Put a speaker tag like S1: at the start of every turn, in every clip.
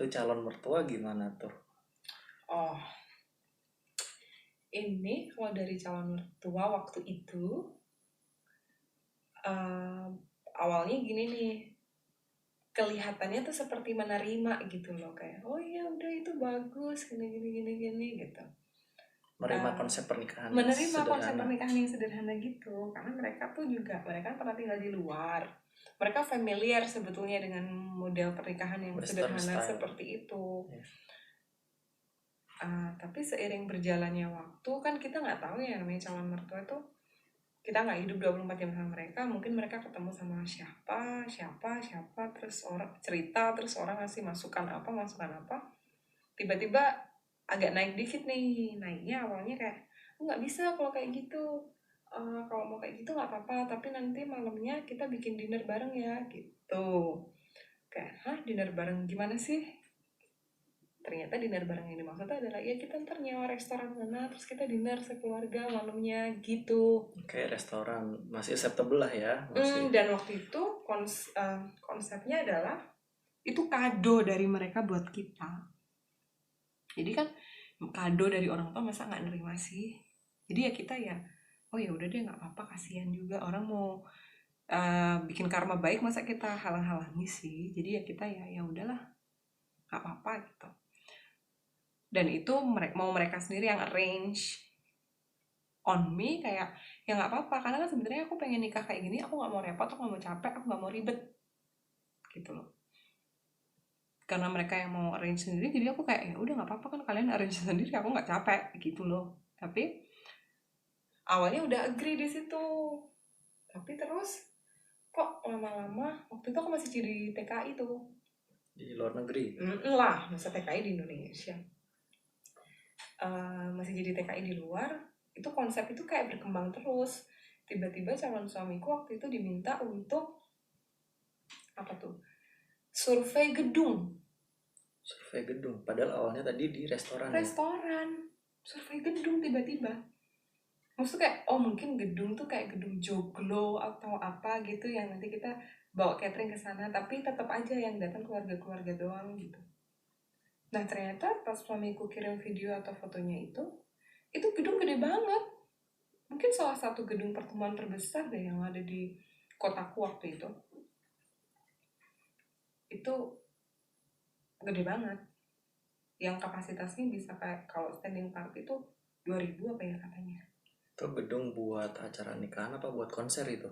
S1: Itu calon mertua gimana tuh?
S2: Oh, ini kalau dari calon mertua waktu itu awalnya gini nih, kelihatannya tuh seperti menerima gitu loh, kayak oh iya udah itu bagus gini gitu.
S1: Menerima konsep pernikahan yang
S2: Menerima konsep
S1: sederhana.
S2: pernikahan yang sederhana gitu, karena mereka pernah tinggal di luar, mereka familiar sebetulnya dengan model pernikahan yang
S1: Western
S2: sederhana
S1: style.
S2: seperti itu.
S1: Yes.
S2: Tapi seiring berjalannya waktu kan kita nggak tahu ya, namanya calon mertua itu kita nggak hidup 24 jam sama mereka. Mungkin mereka ketemu sama siapa terus orang cerita, terus orang ngasih masukan apa, tiba-tiba agak naik dikit nih. Naiknya awalnya kayak nggak bisa kalau kayak gitu, kalau mau kayak gitu nggak apa-apa, tapi nanti malamnya kita bikin dinner bareng ya gitu. Kayak dinner bareng gimana sih? Ternyata dinner bareng yang dimaksud adalah ya kita ntar nyewa restoran mana, terus kita dinner sekeluarga malamnya gitu.
S1: Kayak restoran masih acceptable lah ya. Masih.
S2: Dan waktu itu konsepnya adalah itu kado dari mereka buat kita. Jadi kan kado dari orang tua masa nggak nerima sih. Jadi ya kita ya oh ya udah deh, nggak apa-apa, kasihan juga orang mau bikin karma baik, masa kita halang-halangi sih. Jadi ya kita ya udahlah, nggak apa-apa gitu. Dan itu mau mereka sendiri yang arrange on me, kayak ya nggak apa-apa, karena kan sebenarnya aku pengen nikah kayak gini, aku nggak mau repot, aku nggak mau capek, aku nggak mau ribet gitu loh. Karena mereka yang mau arrange sendiri, jadi aku kayak ya udah nggak apa-apa, kan kalian arrange sendiri, aku nggak capek gitu loh. Tapi awalnya udah agree di situ, tapi terus kok lama-lama, waktu itu aku masih jadi TKI tuh
S1: Di luar negeri.
S2: lah, masa TKI di Indonesia. Masih jadi TKI di luar, itu konsep itu kayak berkembang terus. Tiba-tiba calon suamiku waktu itu diminta untuk apa tuh, survei gedung.
S1: Padahal awalnya tadi di restoran.
S2: Survei gedung tiba-tiba. Maksudnya kayak oh mungkin gedung tuh kayak gedung joglo atau apa gitu, yang nanti kita bawa catering ke sana, tapi tetap aja yang datang keluarga-keluarga doang gitu. Nah ternyata pas suamiku kirim video atau fotonya itu gedung gede banget. Mungkin salah satu gedung pertemuan terbesar deh yang ada di kotaku waktu itu. Itu gede banget. Yang kapasitasnya bisa kayak kalau standing party itu 2000 apa ya katanya.
S1: Itu gedung buat acara nikahan apa buat konser itu?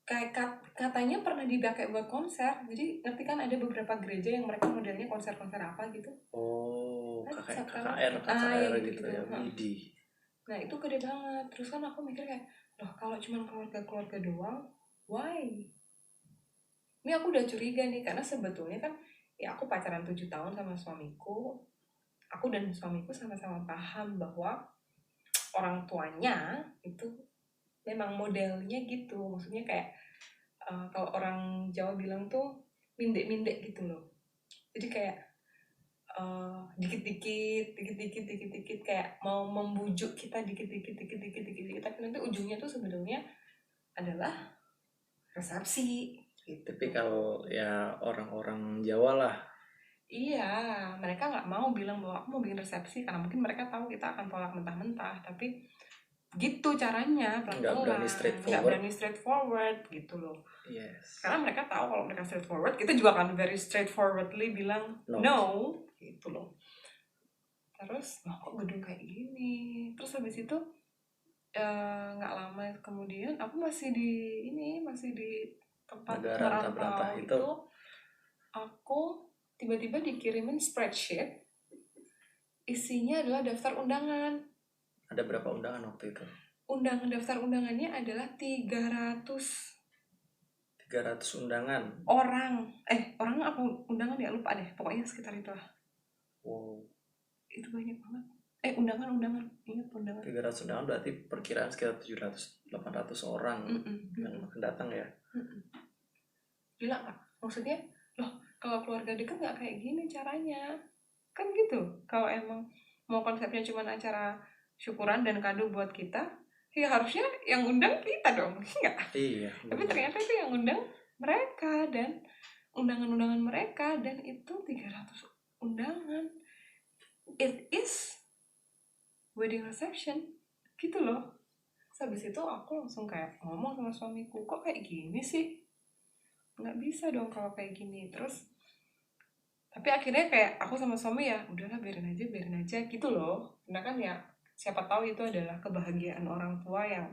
S2: Kayak katanya pernah dipakai buat konser. Jadi ngerti kan ada beberapa gereja yang mereka modelnya konser-konser apa gitu.
S1: Oh, KKR
S2: ya
S1: gitu ya, Widi.
S2: Nah itu gede banget. Terus kan aku mikir kayak, loh kalau cuma keluarga-keluarga doang, why? Ini aku udah curiga nih, karena sebetulnya kan ya aku pacaran 7 tahun sama suamiku. Aku dan suamiku sama-sama paham bahwa orang tuanya itu memang modelnya gitu. Maksudnya kayak kalau orang Jawa bilang tuh mindek-mindek gitu loh. Jadi kayak dikit-dikit kayak mau membujuk kita dikit-dikit, tapi nanti ujungnya tuh sebenarnya adalah resepsi gitu.
S1: Tapi kalau ya orang-orang Jawa lah,
S2: iya, mereka nggak mau bilang bahwa aku mau bikin resepsi, karena mungkin mereka tahu kita akan tolak mentah-mentah. Tapi gitu caranya, pelan-pelan, nggak berani straightforward gitu loh.
S1: Yes.
S2: Karena mereka tahu kalau mereka straightforward, kita juga akan very straightforwardly bilang no gitu loh. Terus kok gedung kayak gini. Terus habis itu nggak lama kemudian aku masih di tempat merantau itu, aku tiba-tiba dikirimin spreadsheet, isinya adalah daftar undangan.
S1: Ada berapa undangan waktu itu?
S2: Daftar undangannya adalah 300
S1: undangan.
S2: Orang apa undangan ya, lupa deh, pokoknya sekitar itu lah.
S1: Wow.
S2: Itu banyak banget. Undangan ingat undangan.
S1: 300 undangan berarti perkiraan sekitar 700-800 orang yang akan datang ya.
S2: Gila nggak? Maksudnya loh, kalau keluarga dekat nggak kayak gini caranya kan gitu. Kalau emang mau konsepnya cuma acara syukuran dan kado buat kita, ya harusnya yang undang kita dong, enggak?
S1: Iya.
S2: Tapi ternyata itu yang undang mereka dan undangan-undangan mereka, dan itu 300 undangan, it is wedding reception gitu loh. Habis itu aku langsung kayak ngomong sama suamiku, kok kayak gini sih, nggak bisa dong kalau kayak gini. Terus tapi akhirnya kayak aku sama suami ya udahlah biarin aja gitu loh, karena kan ya siapa tahu itu adalah kebahagiaan orang tua yang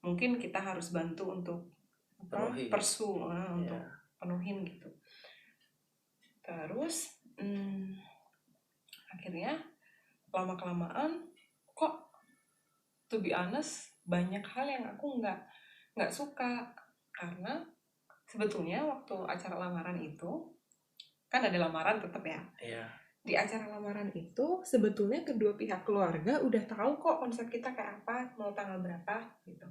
S2: mungkin kita harus bantu untuk untuk penuhin gitu. Terus akhirnya lama-kelamaan kok to be honest banyak hal yang aku nggak suka, karena sebetulnya waktu acara lamaran itu kan ada lamaran tetap ya.
S1: Iya.
S2: Di acara lamaran itu sebetulnya kedua pihak keluarga udah tahu kok konsep kita kayak apa, mau tanggal berapa gitu.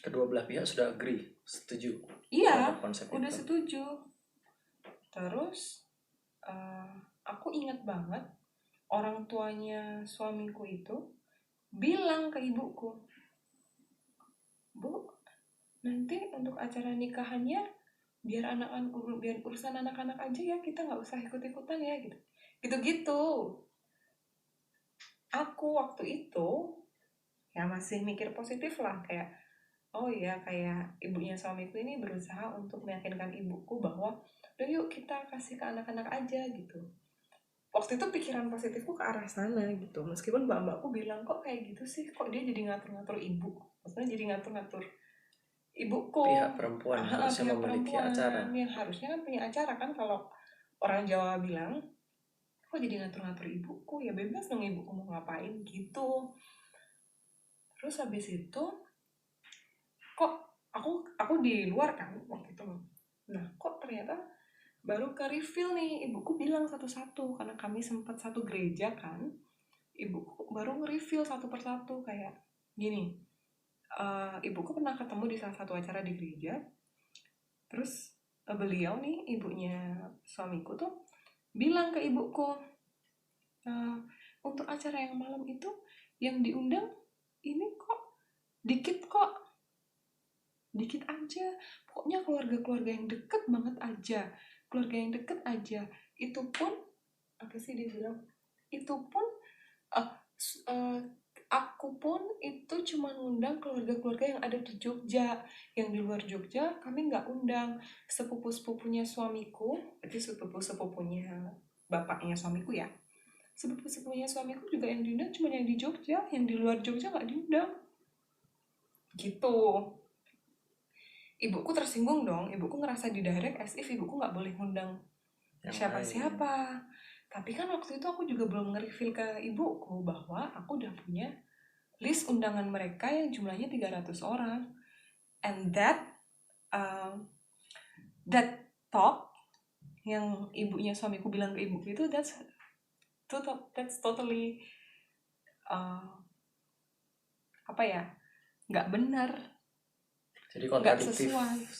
S1: Kedua belah pihak sudah agree, setuju.
S2: Iya, udah itu setuju. Terus aku ingat banget orang tuanya suamiku itu bilang ke ibuku, Bu, nanti untuk acara nikahannya biar urusan anak-anak aja ya, kita nggak usah ikut-ikutan ya gitu. Aku waktu itu ya masih mikir positif lah, kayak oh iya, kayak ibunya suamiku ini berusaha untuk meyakinkan ibuku bahwa udah yuk kita kasih ke anak-anak aja gitu. Waktu itu pikiran positifku ke arah sana gitu, meskipun mbak-mbakku bilang kok kayak gitu sih, kok dia jadi ngatur-ngatur ibu, maksudnya jadi ngatur-ngatur ibuku,
S1: pihak perempuan harusnya memiliki acara,
S2: yang harusnya kan punya acara kan. Kalau orang Jawa bilang kok jadi ngatur-ngatur ibuku, ya bebas dong ibuku mau ngapain gitu. Terus habis itu kok aku di luar kan waktu itu, nah kok ternyata baru ke reveal nih, ibuku bilang satu-satu, karena kami sempat satu gereja kan, ibuku baru nge-reveal satu persatu kayak gini. Ibuku pernah ketemu di salah satu acara di gereja, terus beliau nih, ibunya suamiku tuh bilang ke ibuku, untuk acara yang malam itu yang diundang ini kok dikit aja, pokoknya keluarga-keluarga yang deket banget aja, keluarga yang deket aja. Itu pun apa sih dia bilang, itu pun aku pun itu cuma ngundang keluarga-keluarga yang ada di Jogja, yang di luar Jogja kami nggak undang. Sepupu-sepupunya suamiku, berarti sepupu-sepupunya bapaknya suamiku ya, sepupu-sepupunya suamiku juga yang diundang cuma yang di Jogja, yang di luar Jogja nggak diundang gitu. Ibuku tersinggung dong, ibuku ngerasa di direct as if ibuku nggak boleh ngundang siapa-siapa. Tapi kan waktu itu aku juga belum nge-reveal ke ibuku bahwa aku udah punya list undangan mereka yang jumlahnya 300 orang. And that talk yang ibunya suamiku bilang ke ibuku itu, that's totally apa ya, nggak benar.
S1: Jadi kontradiktif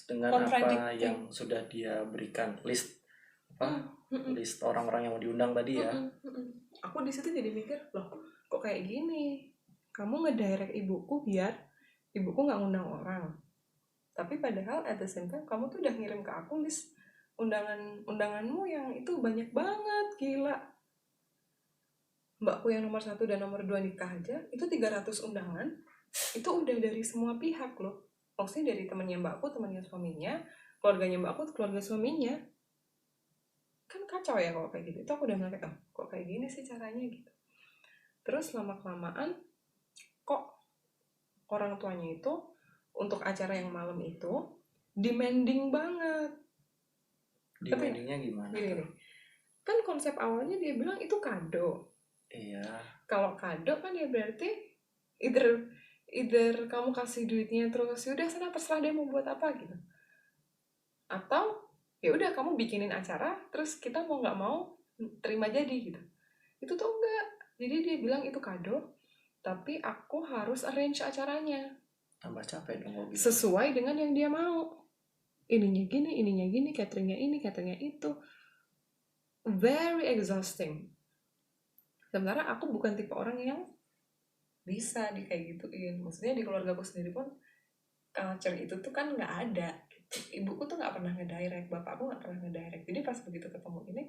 S1: dengan apa yang sudah dia berikan, list list orang-orang yang mau diundang tadi ya.
S2: Aku di situ jadi mikir, loh kok kayak gini, kamu ngedirect ibuku biar ibuku nggak ngundang orang, tapi padahal at the same time kamu tuh udah ngirim ke aku list undanganmu yang itu banyak banget, gila. Mbakku yang nomor 1 dan nomor 2 nikah aja itu 300 undangan, itu udah dari semua pihak loh, maksudnya dari temannya mbakku, temannya suaminya, keluarganya mbakku, keluarga suaminya. Kan kacau ya kalau kayak gitu. Itu aku udah ngeliat, kok kayak gini sih caranya gitu. Terus lama-kelamaan kok orang tuanya itu untuk acara yang malam itu demanding banget.
S1: Demandingnya gimana?
S2: Gini, kan konsep awalnya dia bilang itu kado.
S1: Iya.
S2: Kalau kado kan ya berarti either kamu kasih duitnya terus udah sana terserah dia mau buat apa gitu, atau ya udah kamu bikinin acara terus kita mau nggak mau terima jadi gitu. Itu tuh enggak. Jadi dia bilang itu kado, tapi aku harus arrange acaranya.
S1: Tambah capek dong gitu.
S2: Sesuai dengan yang dia mau. Ininya gini, cateringnya ini, cateringnya itu. Very exhausting. Sementara aku bukan tipe orang yang bisa kayak gituin. Maksudnya di keluarga aku sendiri pun culture itu tuh kan nggak ada. Ibuku tuh nggak pernah ngedirect, bapakku nggak pernah ngedirect. Jadi pas begitu ketemu ini,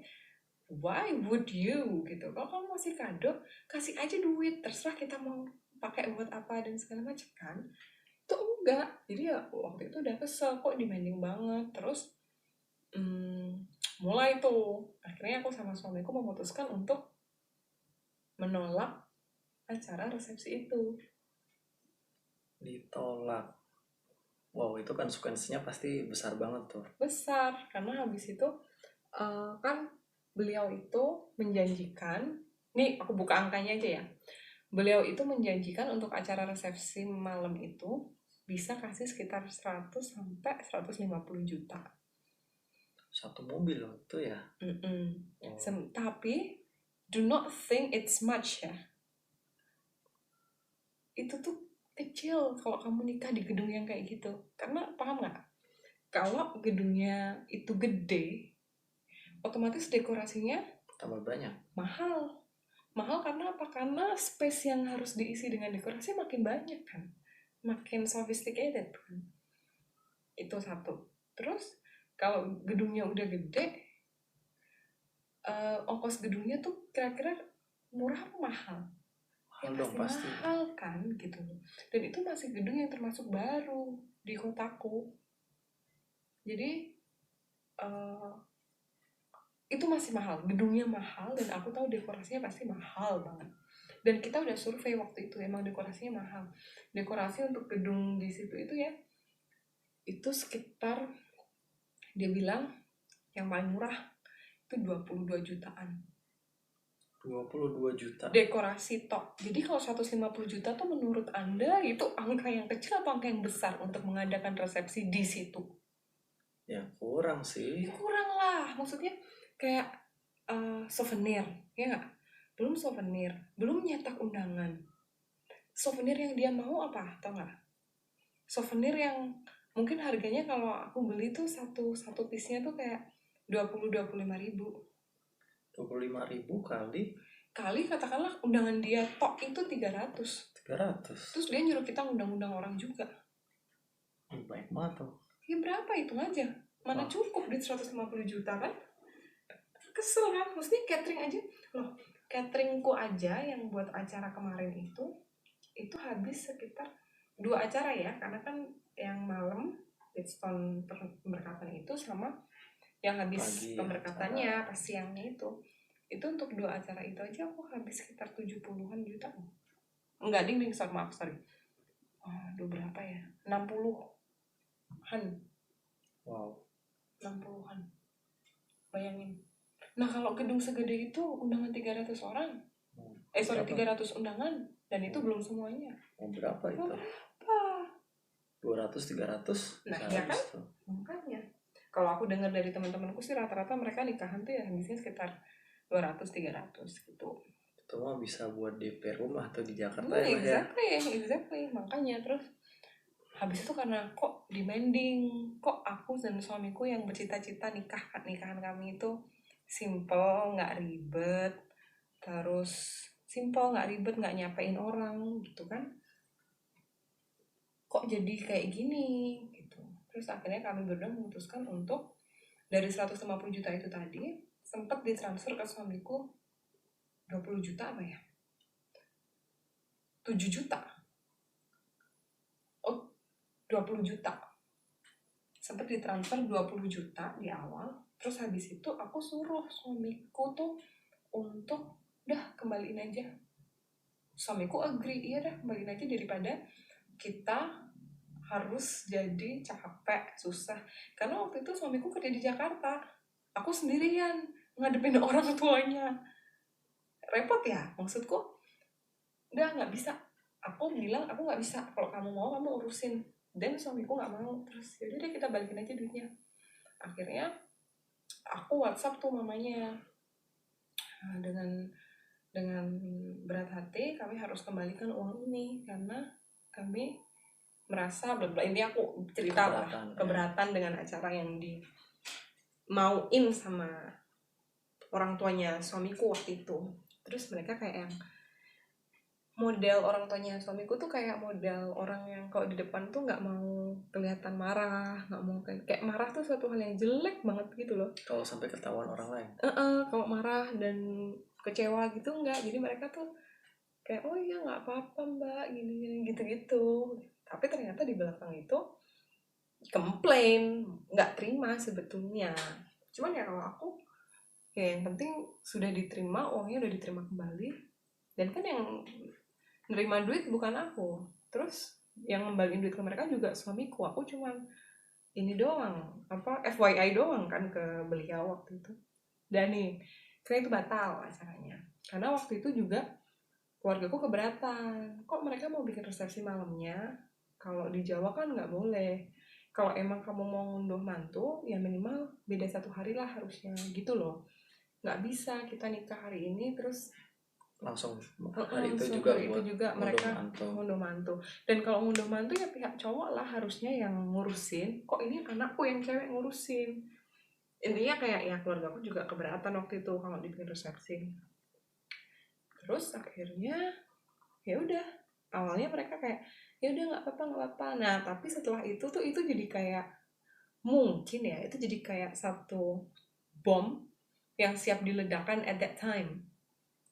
S2: why would you gitu? Kalau kamu masih kado, kasih aja duit, terserah kita mau pakai buat apa dan segala macam kan. Itu enggak. Jadi ya waktu itu udah kesel, kok demanding banget. Terus mulai tuh akhirnya aku sama suamiku memutuskan untuk menolak acara resepsi itu.
S1: Ditolak. Wow, itu kan konsekuensinya pasti besar banget tuh.
S2: Besar, karena habis itu kan beliau itu menjanjikan, nih aku buka angkanya aja ya. Beliau itu menjanjikan untuk acara resepsi malam itu bisa kasih sekitar 100 sampai 150 juta.
S1: Satu mobil loh itu ya.
S2: Tapi do not think it's much ya. Itu tuh kecil kalau kamu nikah di gedung yang kayak gitu. Karena paham nggak? Kalau gedungnya itu gede, otomatis dekorasinya
S1: tambah banyak.
S2: Mahal karena apa? Karena space yang harus diisi dengan dekorasi makin banyak kan, makin sophisticated kan. Itu satu. Terus kalau gedungnya udah gede, ongkos gedungnya tuh kira-kira murah apa mahal? Ya pasti mahal kan gitu. Dan itu masih gedung yang termasuk baru di kotaku. Jadi itu masih mahal, gedungnya mahal, dan aku tahu dekorasinya pasti mahal banget. Dan kita udah survei waktu itu, emang dekorasinya mahal. Dekorasi untuk gedung di situ itu ya, itu sekitar, dia bilang yang paling murah itu 22 jutaan.
S1: 22 juta.
S2: Dekorasi tok. Jadi kalau 150 juta tuh menurut Anda itu angka yang kecil atau angka yang besar untuk mengadakan resepsi di situ?
S1: Ya kurang sih.
S2: Ya kurang lah, maksudnya kayak souvenir, ya nggak? Belum souvenir, belum nyetak undangan. Souvenir yang dia mau apa, tau nggak? Souvenir yang mungkin harganya kalau aku beli tuh satu piece-nya tuh kayak 20-25 ribu.
S1: 25 ribu kali
S2: katakanlah undangan dia tok itu 300. Terus dia nyuruh kita undang-undang orang juga.
S1: Baik banget tuh.
S2: Ya berapa hitung aja, mana cukup di 150 juta kan? Kesel kan, maksudnya catering aja loh. Cateringku aja yang buat acara kemarin itu habis sekitar 2 acara ya, karena kan yang malam Bridgestone pemberkatan itu sama yang habis pemberkatannya pas siangnya itu untuk 2 acara itu aja aku habis sekitar 70-an juta. Enggak ding sorry. Aduh berapa ya, 60-an.
S1: Wow,
S2: 60-an, bayangin. Nah kalau gedung segede itu undangan 300 orang 300 undangan, dan itu belum semuanya.
S1: Berapa itu?
S2: Berapa?
S1: 200-300.
S2: Nah ya kan tuh. Makanya kalau aku dengar dari teman-temanku sih rata-rata mereka nikahan tuh ya habisnya sekitar 200-300 gitu.
S1: Itu mah bisa buat DP rumah tuh di Jakarta ya.
S2: Exactly. Makanya terus habis itu karena kok demanding, kok aku dan suamiku yang bercita-cita nikahan kami itu simple, nggak ribet, terus simple, nggak ribet, nggak nyapain orang gitu kan, kok jadi kayak gini gitu. Terus akhirnya kami berdua memutuskan untuk dari 150 juta itu tadi sempat ditransfer ke suamiku 20 juta apa ya, 7 juta 20 juta sempat ditransfer 20 juta di awal. Terus habis itu aku suruh suamiku tuh untuk udah kembaliin aja. Suamiku agree, iya dah kembaliin aja daripada kita harus jadi capek, susah. Karena waktu itu suamiku kerja di Jakarta, aku sendirian ngadepin orang tuanya, repot ya. Maksudku udah nggak bisa. Aku bilang aku nggak bisa, kalau kamu mau kamu urusin. Dan suamiku nggak mau. Terus yaudah deh kita balikin aja duitnya. Akhirnya aku WhatsApp tuh mamanya, dengan berat hati kami harus kembalikan uang ini karena kami merasa ini aku cerita keberatan dengan acara yang dimauin sama orang tuanya suamiku waktu itu. Terus mereka kayak yang model orang tuanya suamiku tuh kayak model orang yang kalau di depan tuh nggak mau kelihatan marah, nggak mau kayak marah tuh suatu hal yang jelek banget gitu loh.
S1: Kalau sampai ketahuan orang lain.
S2: Kalau marah dan kecewa gitu nggak, jadi mereka tuh kayak oh iya nggak apa-apa mbak gini gitu. Tapi ternyata di belakang itu komplain, nggak terima sebetulnya. Cuman ya kalau aku ya yang penting sudah diterima, uangnya udah diterima kembali, dan kan yang nerima duit bukan aku, terus yang ngembaliin duit ke mereka juga suamiku. Aku cuman ini doang, apa FYI doang kan ke beliau waktu itu. Dan nih karena itu batal acaranya, karena waktu itu juga keluargaku keberatan, kok mereka mau bikin resepsi malamnya, kalau di Jawa kan nggak boleh, kalau emang kamu mau ngunduh mantu ya minimal beda 1 hari lah harusnya gitu loh. Nggak bisa kita nikah hari ini terus
S1: langsung hari itu juga
S2: hari
S1: buat
S2: itu juga mereka
S1: mantu.
S2: ngunduh mantu. Dan kalau ngunduh mantu ya pihak cowok lah harusnya yang ngurusin, kok ini anakku yang cewek ngurusin. Intinya kayak ya keluargaku juga keberatan waktu itu kalau dibikin resepsi. Terus akhirnya ya udah, awalnya mereka kayak ya udah nggak apa-apa. Nah tapi setelah itu tuh itu jadi kayak mungkin ya itu jadi kayak satu bom yang siap diledakkan at that time,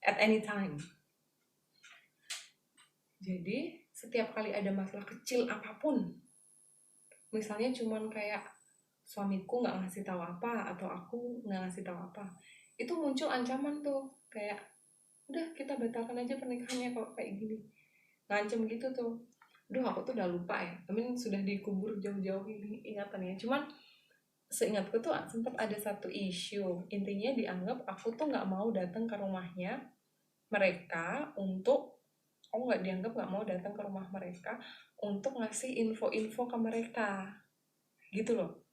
S2: at any time. Jadi setiap kali ada masalah kecil apapun, misalnya cuman kayak suamiku nggak ngasih tahu apa atau aku nggak ngasih tahu apa, itu muncul ancaman tuh kayak udah kita batalkan aja pernikahannya kalau kayak gini, ngancem gitu tuh. Duh aku tuh udah lupa ya, tapi sudah dikubur jauh-jauh ini ingatannya. Cuman seingatku tuh sempat ada satu isu, intinya dianggap aku tuh nggak mau datang ke rumahnya mereka untuk, aku nggak dianggap nggak mau datang ke rumah mereka untuk ngasih info-info ke mereka gitu loh.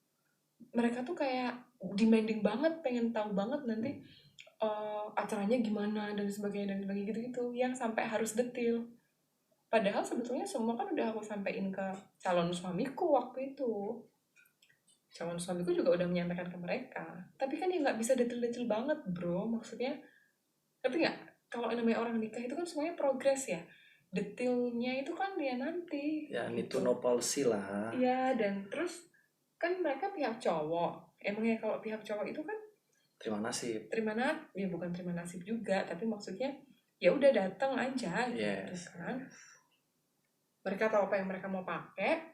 S2: Mereka tuh kayak demanding banget, pengen tahu banget nanti acaranya gimana dan sebagainya gitu yang sampai harus detail. Padahal sebetulnya semua kan udah aku sampaikan ke calon suamiku waktu itu. Calon suamiku juga udah menyampaikan ke mereka. Tapi kan ya nggak bisa detail-detail banget bro, maksudnya. Tapi nggak, kalau namanya orang nikah itu kan semuanya progres ya. Detailnya itu kan dia nanti.
S1: Ya need
S2: gitu.
S1: to know policy lah.
S2: Iya, dan terus kan mereka pihak cowok. Emangnya kalau pihak cowok itu kan
S1: terima nasib.
S2: Ya bukan terima nasib juga, tapi maksudnya ya udah datang aja gitu
S1: Yes.
S2: kan. Mereka tahu apa yang mereka mau pakai,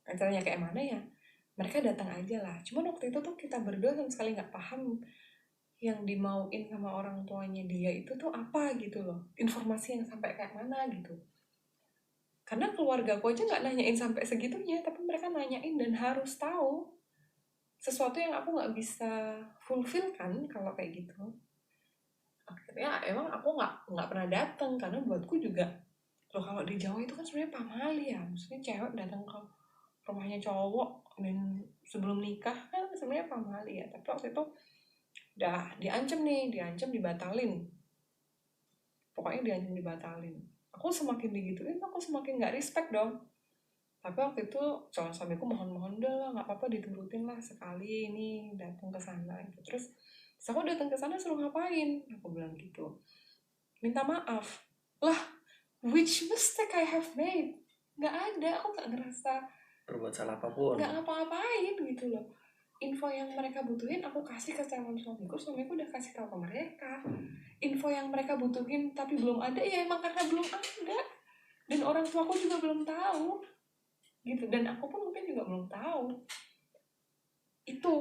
S2: acaranya kayak mana ya, mereka datang aja lah. Cuman waktu itu tuh kita berdua sama sekali nggak paham yang dimauin sama orang tuanya dia itu tuh apa gitu loh, informasi yang sampai kayak mana gitu. Karena keluarga aku aja nggak nanyain sampai segitunya, tapi mereka nanyain dan harus tahu sesuatu yang aku nggak bisa fulfill kan kalau kayak gitu. Akhirnya emang aku nggak pernah datang, karena buatku juga loh kalau di Jawa itu kan sebenarnya pamali ya, maksudnya cewek datang ke rumahnya cowok dan sebelum nikah kan sebenarnya pamali ya. Tapi waktu itu udah diancam dibatalin, pokoknya diancam dibatalin. Aku semakin digituin aku semakin nggak respect dong. Tapi waktu itu calon suamiku mohon deh lah, nggak apa-apa diturutin lah sekali ini datang ke sana gitu. Terus aku datang ke sana suruh ngapain, aku bilang gitu, minta maaf lah. Which mistake I have made? Nggak ada, aku nggak ngerasa
S1: berbuat salah apapun,
S2: nggak ngapa-ngapain gitu loh. Info yang mereka butuhin aku kasih ke calon suamiku udah kasih tahu ke mereka. Info yang mereka butuhin tapi belum ada ya emang karena belum ada, dan orang tuaku juga belum tahu gitu, dan aku pun mungkin juga belum tahu itu.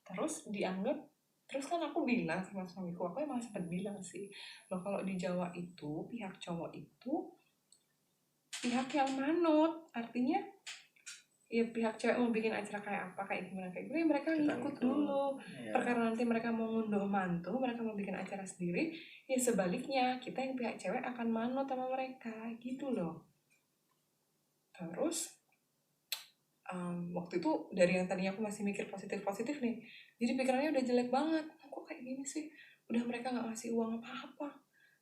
S2: Terus dianggap, terus kan aku bilang sama suamiku, aku emang sempat bilang sih loh, kalau di Jawa itu pihak cowok itu pihak yang manut, artinya ya pihak cewek mau bikin acara kayak apa kayak gimana kayak gitu ya mereka ngikut dulu ya. Perkara nanti mereka mau ngunduh mantu, mereka mau bikin acara sendiri, ya sebaliknya kita yang pihak cewek akan manut sama mereka gitu loh. Terus waktu itu dari yang tadinya aku masih mikir positif nih, jadi pikirannya udah jelek banget, kok kayak gini sih, udah mereka nggak ngasih uang apa-apa.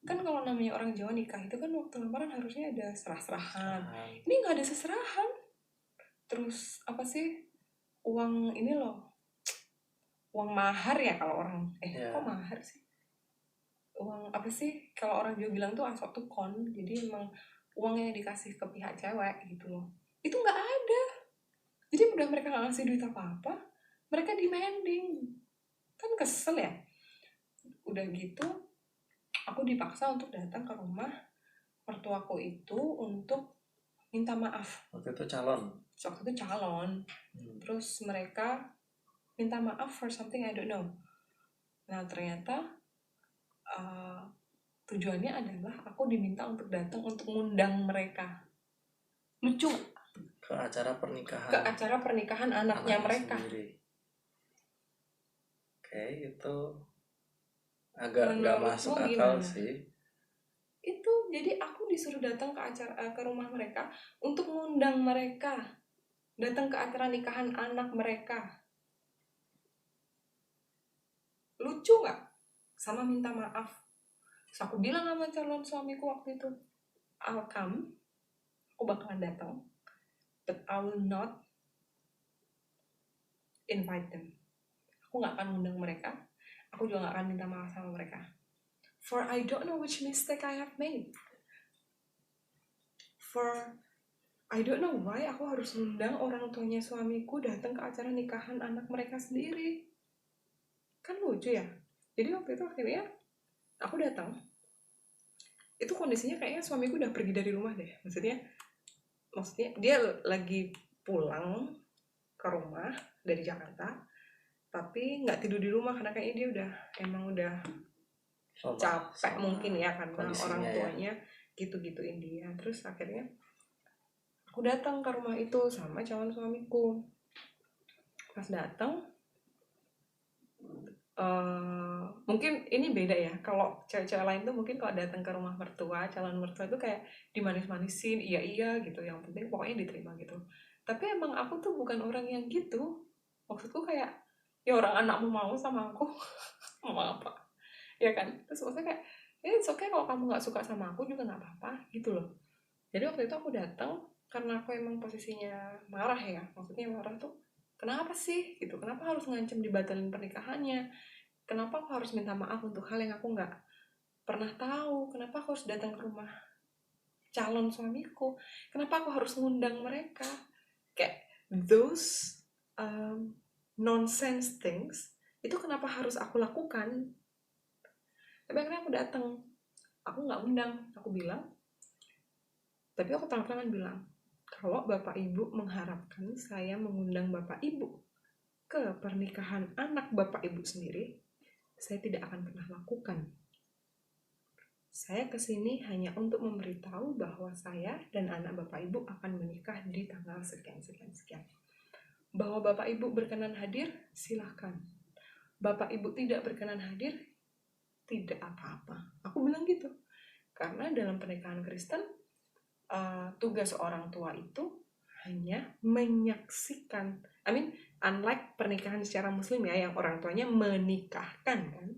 S2: Kan kalau namanya orang Jawa nikah itu kan waktu lamaran harusnya ada serah-serahan, ini nggak ada seserahan. Terus apa sih, uang ini loh, uang mahar ya kalau orang kok mahar sih, uang apa sih, kalau orang Jawa bilang tuh asok tuh kon, jadi emang uang yang dikasih ke pihak cewek gitu loh, itu nggak ada. Jadi udah mereka nggak ngasih duit apa-apa, mereka demanding, kan kesel ya. Udah gitu aku dipaksa untuk datang ke rumah mertuaku itu untuk minta maaf.
S1: Waktu itu calon.
S2: Terus mereka minta maaf for something I don't know. Nah ternyata tujuannya adalah aku diminta untuk datang untuk ngundang mereka. Lucu.
S1: Ke acara pernikahan
S2: anaknya mereka
S1: sendiri. Oke, itu agak nggak masuk akal sih.
S2: Itu jadi aku disuruh datang ke rumah mereka untuk ngundang mereka datang ke acara nikahan anak mereka. Lucu nggak? Sama minta maaf. Terus aku bilang sama calon suamiku waktu itu, I'll come, aku bakalan datang, but I will not invite them. Aku nggak akan ngundang mereka, aku juga nggak akan minta maaf sama mereka. For I don't know which mistake I have made. For I don't know why aku harus ngundang orang tuanya suamiku datang ke acara nikahan anak mereka sendiri. Kan lucu ya. Jadi waktu itu akhirnya aku datang. Itu kondisinya kayaknya suamiku udah pergi dari rumah deh. Maksudnya dia lagi pulang ke rumah dari Jakarta, tapi nggak tidur di rumah karena kayaknya dia udah capek mungkin ya, karena orang tuanya gitu-gituin dia. Terus akhirnya aku datang ke rumah itu sama calon suamiku. Pas datang, mungkin ini beda ya. Kalau cewek-cewek lain tuh mungkin kalau datang ke rumah mertua, calon mertua itu kayak dimanis-manisin, iya gitu, yang penting pokoknya diterima gitu. Tapi emang aku tuh bukan orang yang gitu. Maksudku kayak, ya orang anakmu mau sama aku, mau apa? Ya kan? Terus maksudnya kayak, ya it's okay kalau kamu nggak suka sama aku juga nggak apa-apa gitu loh. Jadi waktu itu aku datang karena aku emang posisinya marah ya. Maksudnya marah tuh, kenapa sih gitu? Kenapa harus ngancem dibatalin pernikahannya? Kenapa aku harus minta maaf untuk hal yang aku nggak pernah tahu? Kenapa aku harus datang ke rumah calon suamiku? Kenapa aku harus ngundang mereka? Kayak those nonsense things itu kenapa harus aku lakukan? Tapi akhirnya aku datang. Aku nggak undang. Aku bilang, tapi aku terang-terangan bilang, kalau Bapak Ibu mengharapkan saya mengundang Bapak Ibu ke pernikahan anak Bapak Ibu sendiri, saya tidak akan pernah lakukan. Saya kesini hanya untuk memberitahu bahwa saya dan anak Bapak Ibu akan menikah di tanggal sekian. Bahwa Bapak Ibu berkenan hadir, silahkan. Bapak Ibu tidak berkenan hadir, tidak apa-apa. Aku bilang gitu. Karena dalam pernikahan Kristen, tugas orang tua itu hanya menyaksikan. Unlike pernikahan secara Muslim ya, yang orang tuanya menikahkan kan.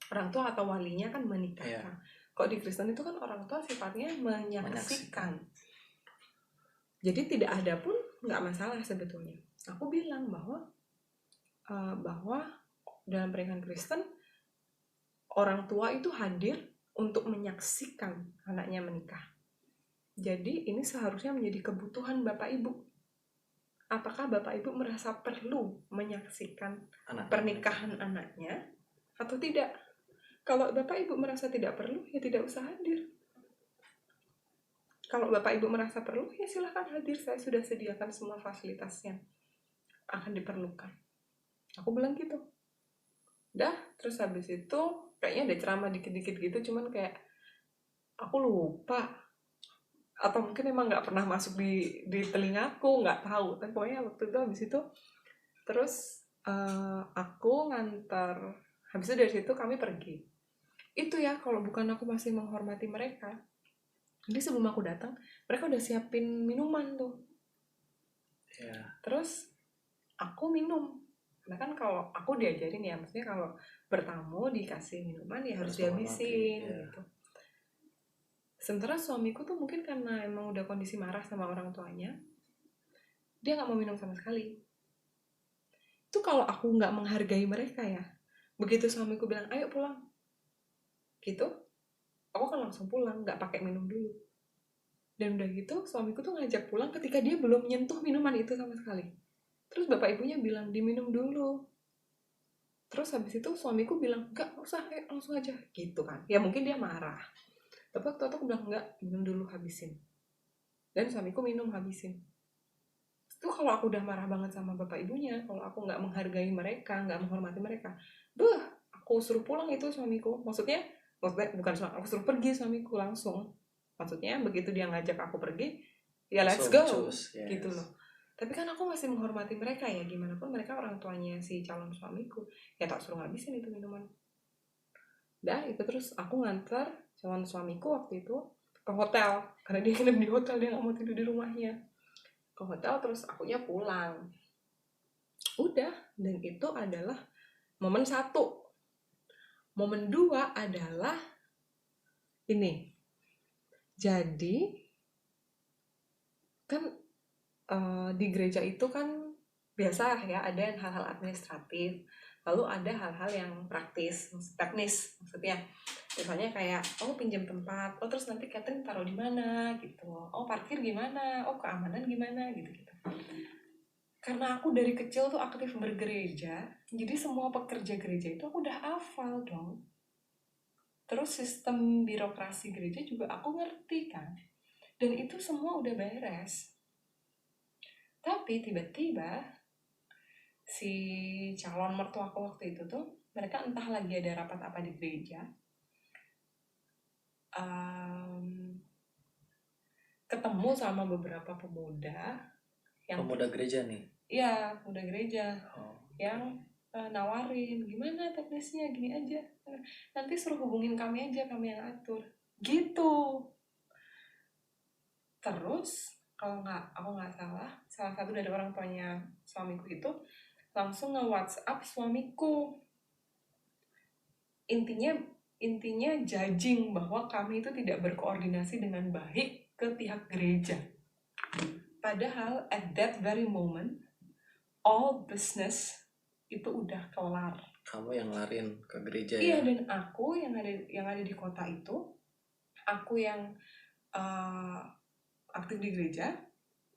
S2: Orang tua atau walinya kan menikahkan. Kalau di Kristen itu kan orang tua sifatnya menyaksikan. Jadi tidak ada pun nggak masalah sebetulnya. Aku bilang bahwa dalam pernikahan Kristen orang tua itu hadir untuk menyaksikan anaknya menikah. Jadi ini seharusnya menjadi kebutuhan Bapak Ibu. Apakah Bapak Ibu merasa perlu menyaksikan pernikahan anaknya atau tidak? Kalau Bapak Ibu merasa tidak perlu, ya tidak usah hadir. Kalau Bapak Ibu merasa perlu, ya silahkan hadir. Saya sudah sediakan semua fasilitas yang akan diperlukan. Aku bilang gitu. Dah, terus habis itu kayaknya ada ceramah dikit-dikit gitu, cuman kayak aku lupa. Atau mungkin emang nggak pernah masuk di telingaku, nggak tahu. Tapi pokoknya waktu itu habis itu, terus aku ngantar. Habis itu dari situ kami pergi. Itu ya, kalau bukan aku masih menghormati mereka. Jadi sebelum aku datang, mereka udah siapin minuman tuh. Terus aku minum. Karena kan kalau aku diajarin ya, maksudnya kalau bertamu dikasih minuman ya harus dihabisin gitu. Sementara suamiku tuh mungkin karena emang udah kondisi marah sama orang tuanya, dia nggak mau minum sama sekali. Itu kalau aku nggak menghargai mereka ya. Begitu suamiku bilang, ayo pulang, gitu, aku kan langsung pulang, nggak pakai minum dulu. Dan udah gitu suamiku tuh ngajak pulang ketika dia belum nyentuh minuman itu sama sekali. Terus bapak ibunya bilang diminum dulu. Terus habis itu suamiku bilang enggak usah, langsung aja gitu kan. Ya mungkin dia marah, tapi waktu itu aku bilang enggak, minum dulu, habisin. Dan suamiku minum, habisin. Itu kalau aku udah marah banget sama bapak ibunya, kalau aku nggak menghargai mereka, nggak menghormati mereka, aku suruh pulang itu suamiku. Maksudnya bukan aku suruh pergi suamiku langsung. Maksudnya begitu dia ngajak aku pergi, ya let's go, yes. Gitu loh. Tapi kan aku masih menghormati mereka ya, gimana pun mereka orang tuanya si calon suamiku, ya tak suruh ngabisin itu minuman. Dah itu terus aku nganter calon suamiku waktu itu ke hotel, karena dia nginep di hotel, dia nggak mau tidur di rumahnya. Ke hotel terus akunya pulang. Udah, dan itu adalah momen satu. Momen dua adalah ini. Jadi kan di gereja itu kan biasa ya, ada hal-hal administratif, lalu ada hal-hal yang praktis, teknis maksudnya. Misalnya kayak pinjam tempat, terus nanti catering taruh di mana gitu, parkir gimana, keamanan gimana gitu. Karena aku dari kecil tuh aktif bergereja, jadi semua pekerja gereja itu aku udah hafal dong. Terus sistem birokrasi gereja juga aku ngerti kan, dan itu semua udah beres. Tapi tiba-tiba si calon mertuaku waktu itu tuh, mereka entah lagi ada rapat apa di gereja, ketemu sama beberapa pemuda yang
S1: pemuda gereja nih.
S2: Iya, pemuda gereja. Yang nawarin, gimana teknisnya, gini aja, nanti suruh hubungin kami aja, kami yang atur gitu. Terus kalau aku nggak salah satu dari orang tuanya suamiku itu langsung nge-WhatsApp suamiku, intinya judging bahwa kami itu tidak berkoordinasi dengan baik ke pihak gereja. Padahal at that very moment all business itu udah kelar.
S1: Kamu yang larin ke gereja.
S2: Iya, dan aku yang ada di kota itu, aku yang aktif di gereja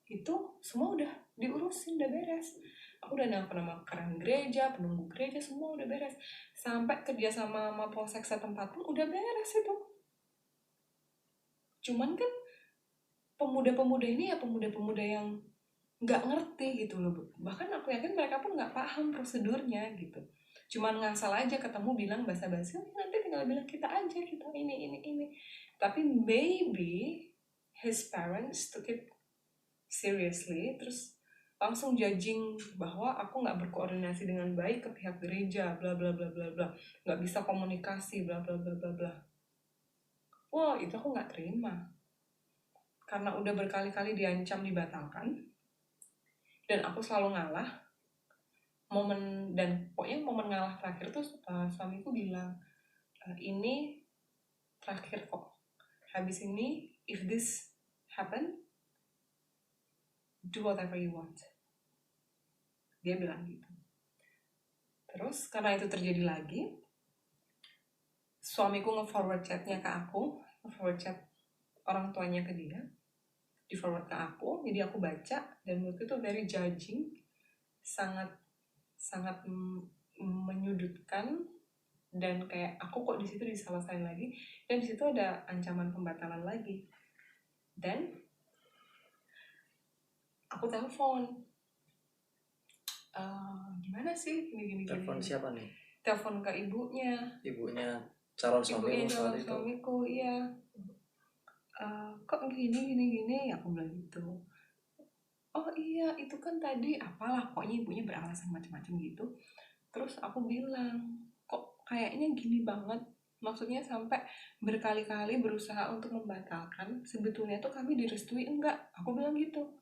S2: itu semua udah diurusin, udah beres. Aku udah nama keren gereja, penunggu gereja, semua udah beres. Sampai kerjasama sama polsek setempat pun udah beres itu. Cuman kan pemuda-pemuda ini ya pemuda-pemuda yang nggak ngerti gitu loh. Bahkan aku yakin mereka pun nggak paham prosedurnya gitu. Cuman ngasal aja ketemu bilang basa-basi, nanti tinggal bilang kita aja, kita ini. Tapi maybe his parents took it seriously, terus langsung judging bahwa aku nggak berkoordinasi dengan baik ke pihak gereja, bla bla bla bla bla, nggak bisa komunikasi, bla bla bla bla bla. Wah, itu aku nggak terima, karena udah berkali-kali diancam dibatalkan, dan aku selalu ngalah. Pokoknya momen ngalah terakhir tuh suamiku bilang, ini terakhir kok, habis ini if this happen, do whatever you want. Dia bilang gitu. Terus karena itu terjadi lagi, suamiku nge-forward chatnya ke aku, nge-forward chat orang tuanya ke dia, di-forward ke aku, jadi aku baca, dan menurutku itu very judging, sangat menyudutkan, dan kayak aku kok di situ disalah-salahin lagi, dan di situ ada ancaman pembatalan lagi. Dan aku telepon, gimana sih gini.
S1: Telepon siapa nih?
S2: Telepon ke ibunya
S1: calon suamimu
S2: saat itu. Suamiku, iya. Kok gini, aku bilang gitu. Oh iya, itu kan tadi apalah, pokoknya ibunya beralasan macam-macam gitu. Terus aku bilang, kok kayaknya gini banget, maksudnya sampai berkali-kali berusaha untuk membatalkan, sebetulnya tuh kami direstui enggak, aku bilang gitu.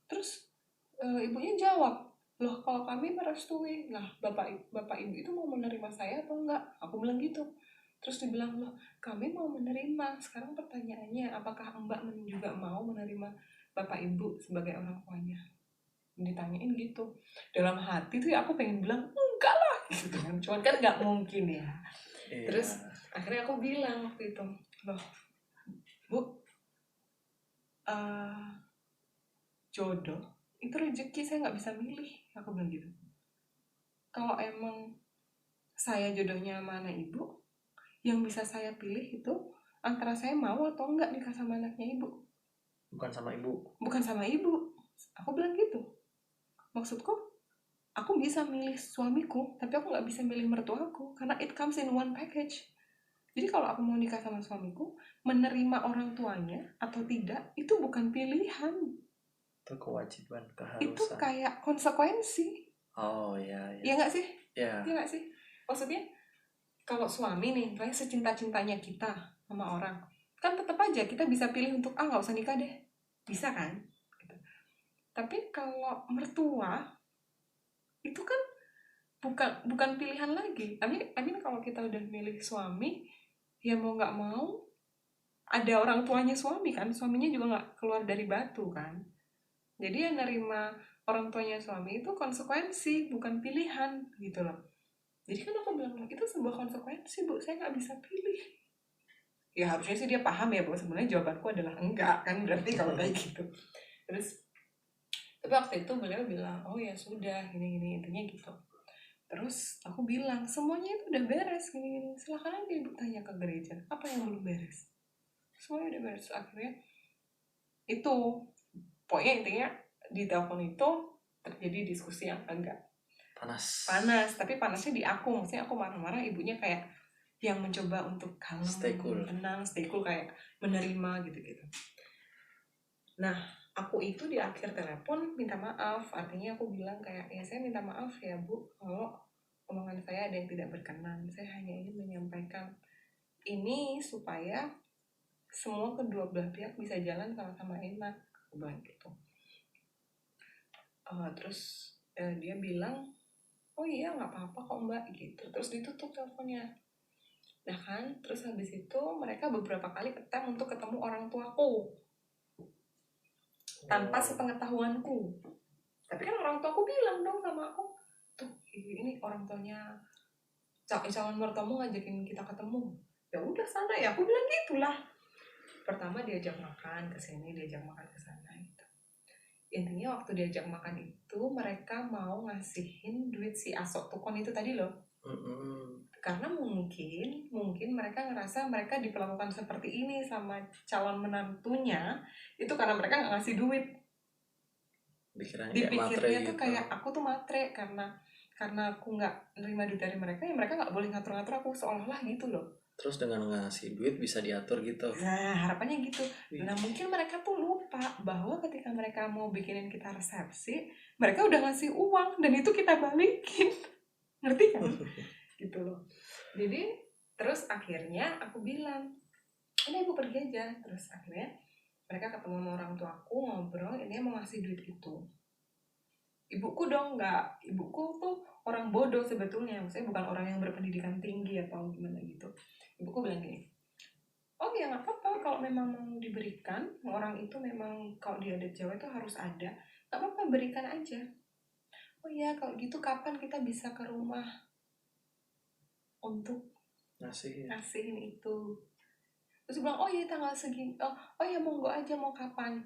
S2: Terus ibunya jawab, loh kalau kami merestui, lah bapak ibu itu mau menerima saya atau enggak, aku bilang gitu. Terus dibilang, loh kami mau menerima, sekarang pertanyaannya apakah mbak juga mau menerima bapak ibu sebagai orang tuanya. Ditanyain gitu, dalam hati tuh ya aku pengen bilang enggak lah gitu kan, cuman kan nggak mungkin ya. Terus Akhirnya aku bilang waktu itu, loh Bu, jodoh itu rezeki, saya nggak bisa milih, aku bilang gitu. Kalau emang saya jodohnya sama anak ibu, yang bisa saya pilih itu antara saya mau atau enggak nikah sama anaknya ibu,
S1: bukan sama ibu.
S2: Aku bilang gitu. Maksudku, aku bisa milih suamiku, tapi aku nggak bisa milih mertuaku, karena it comes in one package. Jadi kalau aku mau nikah sama suamiku, menerima orang tuanya atau tidak itu bukan pilihan,
S1: itu kewajiban, keharusan.
S2: Itu kayak konsekuensi.
S1: Oh ya.
S2: Iya nggak sih?
S1: Iya.
S2: Iya nggak sih? Maksudnya kalau suami nih, kayak secinta-cintanya kita sama orang, kan tetap aja kita bisa pilih untuk nggak usah nikah deh, bisa kan? Gitu. Tapi kalau mertua itu kan bukan pilihan lagi. I mean kalau kita udah milih suami, ya mau nggak mau ada orang tuanya suami kan, suaminya juga nggak keluar dari batu kan. Jadi yang nerima orang tuanya suami itu konsekuensi, bukan pilihan gitu loh. Jadi kan aku bilang, itu sebuah konsekuensi Bu, saya nggak bisa pilih. Ya harusnya sih dia paham ya bahwa sebenarnya jawabanku adalah enggak kan, berarti kalau kayak gitu. Terus tapi waktu itu beliau bilang, oh ya sudah, gini intinya gitu. Terus aku bilang, semuanya itu udah beres gini, silakan aja Ibu tanya ke gereja apa yang belum beres, semuanya udah beres. Akhirnya itu pokoknya intinya di telepon itu terjadi diskusi yang agak panas, tapi panasnya di aku, maksudnya aku marah-marah, ibunya kayak yang mencoba untuk kalem, tenang, stay cool, kayak menerima gitu-gitu. Nah, aku itu di akhir telepon minta maaf, artinya aku bilang kayak, ya saya minta maaf ya Bu, kalau omongan saya ada yang tidak berkenan, saya hanya ingin menyampaikan ini supaya semua kedua belah pihak bisa jalan sama-sama enak, aku bilang gitu. Terus dia bilang, oh iya nggak apa-apa kok Mbak gitu. Terus ditutup teleponnya. Nah kan, terus habis itu mereka beberapa kali attempt untuk ketemu orang tuaku tanpa sepengetahuanku. Tapi kan orang tuaku bilang dong sama aku, tuh ini orang tuanya calon mertuamu ngajakin kita ketemu. Ya udah sana ya, aku bilang gitulah. Pertama diajak makan ke sini, diajak makan ke sana gitu. Intinya waktu diajak makan itu mereka mau ngasihin duit si Asok Tukon itu tadi loh. Karena mungkin mereka ngerasa mereka diperlakukan seperti ini sama calon menantunya itu karena mereka nggak ngasih duit. Dipikirnya tuh gitu. Kayak aku tuh matre karena aku nggak nerima duit dari mereka, ya mereka nggak boleh ngatur-ngatur aku, seolah-olah gitu loh.
S1: Terus dengan ngasih duit bisa diatur gitu.
S2: Nah harapannya gitu. Nah mungkin mereka tuh lupa bahwa ketika mereka mau bikinin kita resepsi, mereka udah ngasih uang dan itu kita balikin. Ngerti kan? Gitu loh. Jadi terus akhirnya aku bilang, ini Ibu pergi aja. Terus akhirnya mereka ketemu sama orang tuaku, ngobrol, ini mau ngasih duit itu. Ibuku dong nggak, ibuku tuh orang bodoh sebetulnya, maksudnya bukan orang yang berpendidikan tinggi atau gimana gitu. Ibuku bilang gini, oh ya nggak apa-apa kalau memang mau diberikan, orang itu memang kalau di adat Jawa itu harus ada, nggak apa-apa berikan aja. Oh ya kalau gitu kapan kita bisa ke rumah untuk ngasihin itu? Terus bilang, oh iya tanggal segini, oh ya monggo aja, mau kapan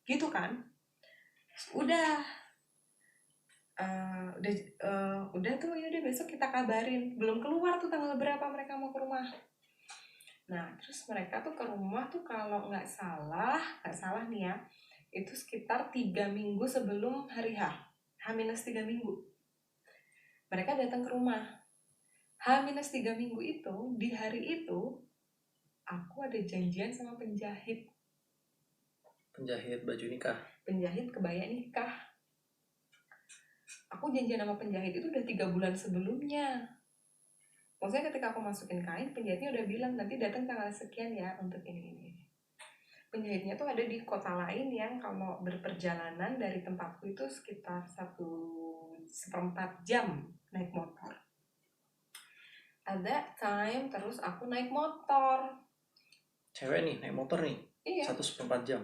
S2: gitu kan. Udah tuh ya udah besok kita kabarin. Belum keluar tuh tanggal berapa mereka mau ke rumah. Nah terus mereka tuh ke rumah tuh kalau nggak salah nih ya, itu sekitar 3 minggu sebelum hari H-3 minggu mereka datang ke rumah. H-3 minggu itu, di hari itu aku ada janjian sama penjahit baju nikah, penjahit kebaya nikah. Aku janjian sama penjahit itu udah 3 bulan sebelumnya. Maksudnya ketika aku masukin kain, penjahitnya udah bilang nanti datang tanggal sekian ya untuk ini. Penjahitnya tuh ada di kota lain yang kalau berperjalanan dari tempatku itu sekitar 1/4 jam naik motor. At that time terus aku naik motor. Cewek nih naik motor nih. Iya. 1/4 jam.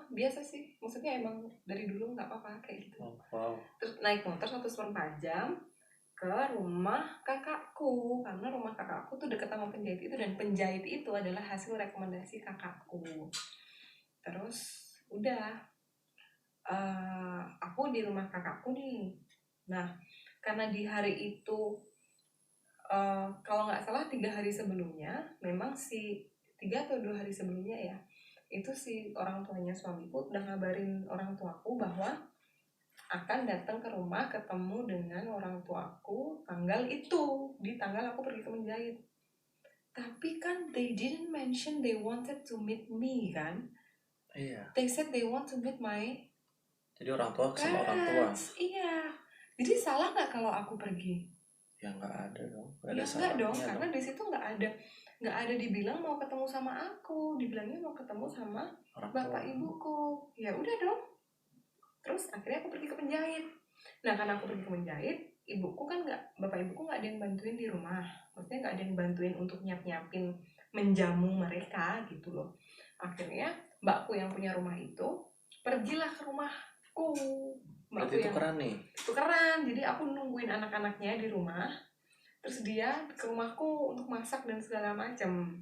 S2: Biasa sih. Maksudnya emang dari dulu nggak apa-apa kayak gitu. Wow. Terus naik motor 1/4 jam ke rumah kakakku, karena rumah kakakku tuh deket sama penjahit itu, dan penjahit itu adalah hasil rekomendasi kakakku. Terus udah aku di rumah kakakku nih. Nah, karena di hari itu kalau nggak salah 3 hari sebelumnya, memang 3 atau 2 hari sebelumnya ya, itu si orang tuanya suamiku udah ngabarin orang tuaku bahwa akan datang ke rumah ketemu dengan orang tuaku tanggal itu, di tanggal aku pergi ke menjahit. Tapi kan they didn't mention they wanted to meet me kan.
S1: Iya.
S2: They said they want to meet my,
S1: jadi orang tua sama orang tua.
S2: Iya. Jadi salah nggak kalau aku pergi?
S1: Ya nggak ada dong.
S2: Ya nggak dong, karena di situ nggak ada dibilang mau ketemu sama aku, dibilangnya mau ketemu sama bapak ibuku. Ya udah dong. Terus akhirnya aku pergi ke penjahit. Nah, karena aku pergi ke penjahit, bapak ibuku nggak ada yang bantuin di rumah. Maksudnya nggak ada yang bantuin untuk nyapin menjamu mereka gitu loh. Akhirnya mbakku yang punya rumah itu pergilah ke rumahku.
S1: Berarti
S2: tukeran. Jadi aku nungguin anak-anaknya di rumah. Terus dia ke rumahku untuk masak dan segala macam.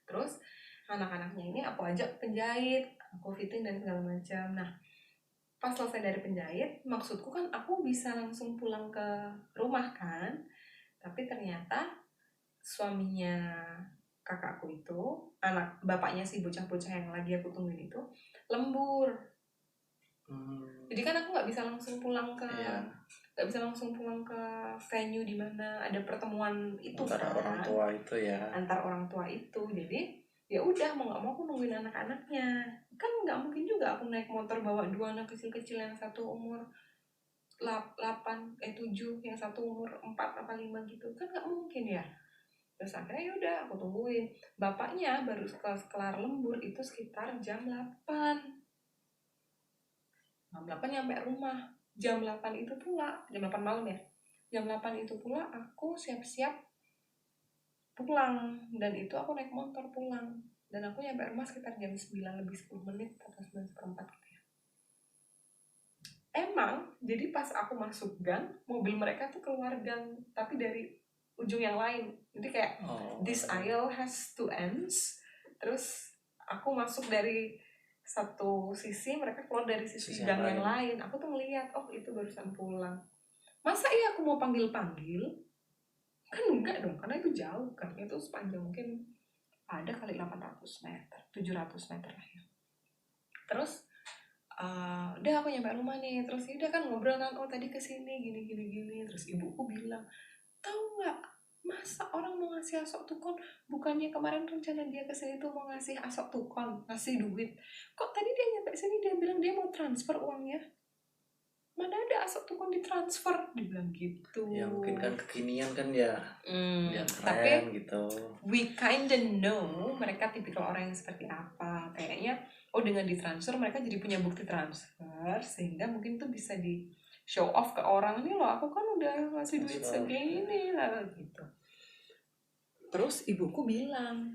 S2: Terus anak-anaknya ini aku ajak penjahit, aku fitting dan segala macam. Nah, pas selesai dari penjahit, maksudku kan aku bisa langsung pulang ke rumah kan. Tapi ternyata suaminya kakakku itu, bapaknya si bocah-bocah yang lagi aku tungguin itu, lembur. Jadi kan aku nggak bisa langsung pulang ke venue di mana ada pertemuan itu
S1: antara
S2: kan,
S1: orang tua itu ya.
S2: Antar orang tua itu. Jadi ya udah, mau nggak mau aku nungguin anak-anaknya. Kan nggak mungkin juga aku naik motor bawa 2 anak kecil-kecil, yang satu umur 7, yang satu umur 4 apa 5 gitu, kan nggak mungkin ya. Terus akhirnya ya udah aku tungguin. Bapaknya baru kelar lembur itu sekitar jam 8 nyampe rumah. Jam 8 itu pula, jam 8 malam ya, jam 8 itu pula aku siap-siap pulang. Dan itu aku naik motor pulang, dan aku nyampe rumah sekitar jam 9 lebih 10 menit atau 9:04 gitu ya. Emang jadi pas aku masuk gang, mobil mereka tuh keluar gang, tapi dari ujung yang lain. Jadi kayak this aisle has 2 ends. Terus aku masuk dari satu sisi, mereka keluar dari sisi gang yang lain. Aku tuh ngeliat, oh itu barusan pulang. Masa iya aku mau panggil-panggil? Kan enggak dong, karena itu jauh kan. Itu sepanjang mungkin ada kali 800 meter, 700 meter lah ya. Terus udah aku nyampe rumah nih. Terus udah kan ngobrol kan, oh tadi kesini gini. Terus ibuku bilang, tahu nggak, masa orang mau ngasih asok tukon, bukannya kemarin rencana dia kesini tuh mau ngasih asok tukon, ngasih duit, kok tadi dia nyampe sini dia bilang dia mau transfer uangnya? Mana ada asok tukon ditransfer, dibilang gitu.
S1: Ya mungkin kan kekinian kan ya, dia keren
S2: tapi,
S1: gitu.
S2: We kinda know mereka tipikal orang yang seperti apa. Kayaknya dengan ditransfer mereka jadi punya bukti transfer, sehingga mungkin tuh bisa di show off ke orang, nih loh aku kan udah ngasih duit segini lah gitu. Terus ibuku bilang,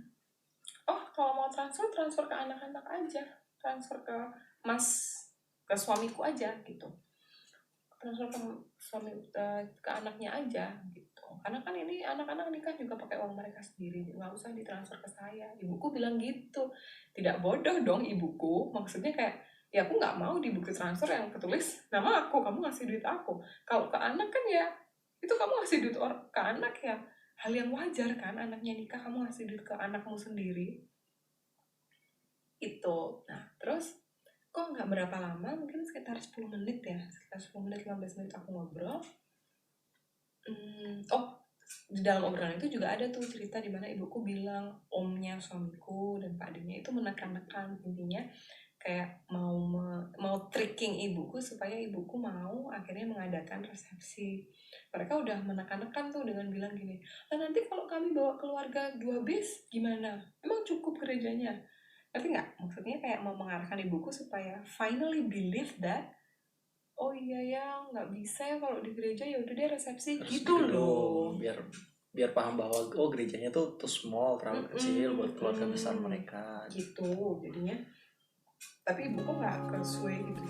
S2: oh kalau mau transfer ke anak-anak aja, transfer ke suamiku aja gitu, transfer ke ke anaknya aja gitu, karena kan ini anak-anak nikah juga pakai uang mereka sendiri, nggak usah ditransfer ke saya. Ibuku bilang gitu. Tidak bodoh dong ibuku, maksudnya kayak ya aku nggak mau di bukti transfer yang ketulis nama aku, kamu ngasih duit aku. Kalau ke anak kan ya itu kamu ngasih duit ke anak ya hal yang wajar kan, anaknya nikah kamu ngasih duit ke anakmu sendiri itu. Nah terus kok nggak berapa lama, mungkin sekitar 10 menit ya, sekitar 10 menit 15 menit aku ngobrol. Di dalam obrolan itu juga ada tuh cerita di mana ibuku bilang omnya suamiku dan pak adiknya itu menekan-nekan, intinya kayak mau tricking ibuku supaya ibuku mau akhirnya mengadakan resepsi. Mereka udah menekan-nekan tuh dengan bilang gini, nah nanti kalau kami bawa keluarga 2 bis gimana? Emang cukup gerejanya? Ngerti nggak? Maksudnya kayak mau mengarahkan ibuku supaya finally believe that oh iya ya nggak bisa ya kalau di gereja, ya udah deh resepsi gitu loh.
S1: Biar paham bahwa gerejanya tuh small, terlalu kecil buat keluarga besar mereka
S2: gitu jadinya. Tapi ibuku nggak ke sway gitu.